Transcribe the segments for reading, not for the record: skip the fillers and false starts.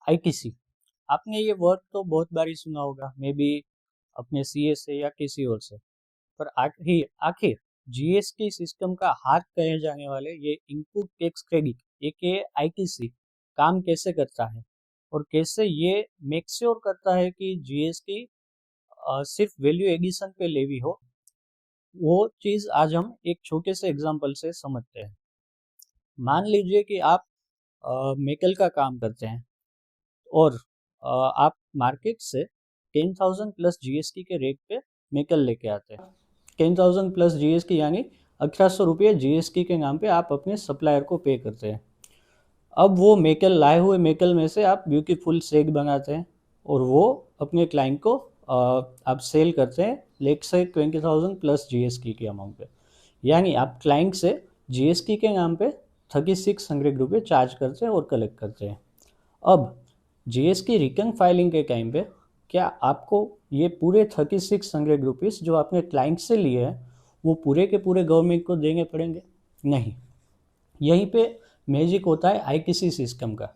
ITC, आपने ये word तो बहुत बार ही सुना होगा, मे बी अपने सीए से या किसी और से। पर आखिर जीएसटी सिस्टम का हाथ कहे जाने वाले ये इनपुट टैक्स क्रेडिट एक आईटीसी काम कैसे करता है और कैसे ये मेक श्योर करता है कि जीएसटी सिर्फ वैल्यू एडिशन पे लेवी हो, वो चीज आज हम एक छोटे से एग्जांपल से समझते हैं। मान लीजिए कि आप मेटल का काम करते हैं और आप मार्केट से 10,000 प्लस जीएसटी के रेट पे मेटल लेके आते हैं। 10,000 प्लस जीएसटी यानी 1,800 रुपये जीएसटी के नाम पे आप अपने सप्लायर को पे करते हैं। अब वो मेटल लाए हुए मेटल में से आप ब्यूटीफुल सेट बनाते हैं और वो अपने क्लाइंट को आप सेल करते हैं लेट से 20,000 प्लस जीएसटी के अमाउंट पे। यानी आप क्लाइंट से जीएसटी के नाम पे 3,600 रुपये चार्ज करते हैं और कलेक्ट करते हैं। अब जीएसटी रिटर्न फाइलिंग के टाइम पे क्या आपको ये पूरे 3,600 रुपीज़ जो आपने क्लाइंट से लिए हैं वो पूरे के पूरे गवर्नमेंट को देने पड़ेंगे? नहीं। यहीं पे मैजिक होता है आईटीसी सिस्टम का।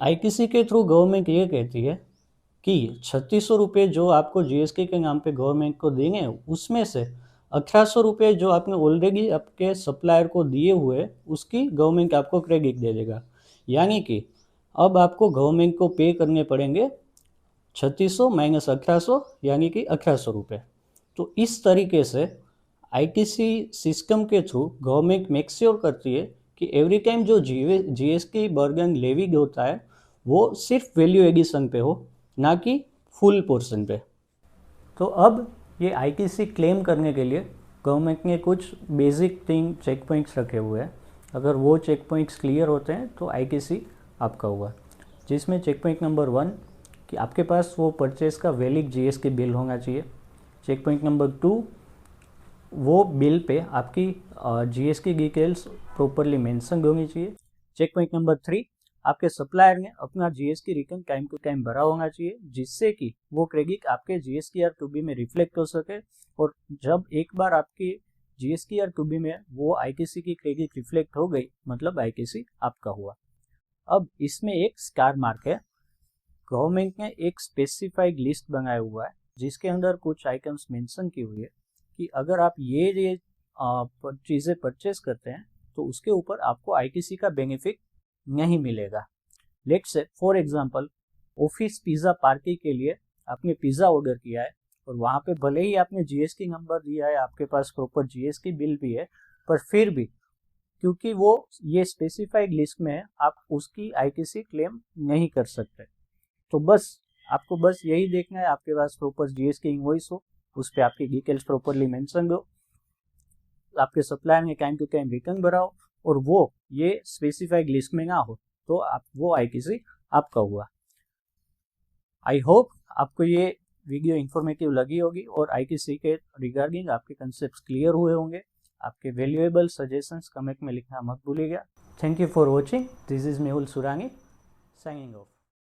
आईटीसी के थ्रू गवर्नमेंट ये कहती है कि 3,600 रुपये जो आपको जीएसटी के नाम पे गवर्नमेंट को देंगे उसमें से 1,800 रुपये जो आपने ऑलरेडी आपके सप्लायर को दिए हुए उसकी गवर्नमेंट आपको क्रेडिट दे देगा। यानी कि अब आपको गवर्नमेंट को पे करने पड़ेंगे 3,600 माइनस 1,800 यानी कि 1,800 रुपये। तो इस तरीके से आईटीसी सिस्टम के थ्रू गवर्नमेंट मेक श्योर करती है कि एवरी टाइम जो जीएसटी बर्डन लेविड होता है वो सिर्फ वैल्यू एडिशन पे हो, ना कि फुल पोर्शन पे। तो अब ये आईटीसी क्लेम करने के लिए गवर्नमेंट ने कुछ बेसिक चेक पॉइंट्स रखे हुए हैं। अगर वो चेक पॉइंट्स क्लियर होते हैं तो आईटीसी आपका हुआ। जिसमें चेक पॉइंट नंबर 1 कि आपके पास वो परचेज का वैलिड जीएसटी बिल होना चाहिए। चेक पॉइंट नंबर 2 वो बिल पे आपकी जीएसटी डिटेल्स प्रॉपरली मेंशन होनी चाहिए। चेक पॉइंट नंबर 3 आपके सप्लायर ने अपना GST return time to time भरा होना चाहिए, जिससे कि वो क्रेडिट आपके जीएसटीआर टू बी में रिफ्लेक्ट हो सके। और जब एक बार आपकी जीएसटीआर टू बी में वो आईटीसी की क्रेडिट रिफ्लेक्ट हो गई, मतलब आईटीसी आपका हुआ। अब इसमें एक स्टार मार्क है। गवर्नमेंट ने एक स्पेसिफाइड लिस्ट बनाया हुआ है जिसके अंदर कुछ आइटम्स मेंशन की हुई है कि अगर आप ये चीज़ें परचेस करते हैं तो उसके ऊपर आपको आईटीसी का बेनिफिट नहीं मिलेगा। Let's say for example office pizza party के लिए आपने पिज़्ज़ा ऑर्डर किया है और वहाँ पे भले ही आपने जीएसटी नंबर दिया है, आपके पास प्रॉपर जीएसटी बिल भी है, पर फिर भी क्योंकि वो ये स्पेसिफाइड लिस्ट में है आप उसकी आईटीसी क्लेम नहीं कर सकते। तो बस आपको बस यही देखना है आपके पास प्रॉपर जीएसटी इनवॉइस हो, उस पर आपकी डिटेल्स प्रॉपरली मेंशन हो, आपके सप्लायर ने टाइम टू टाइम रिटर्न भराओ और वो ये स्पेसिफाइड लिस्ट में ना हो तो आप वो आईटीसी आपका हुआ। आई होप आपको ये वीडियो इन्फॉर्मेटिव लगी होगी और आईटीसी के रिगार्डिंग आपके कंसेप्ट क्लियर हुए होंगे। आपके वैल्यूएबल सजेशंस कमेंट में लिखना मत भूलिएगा। Thank you for watching. This is Mehul सुरानी signing off.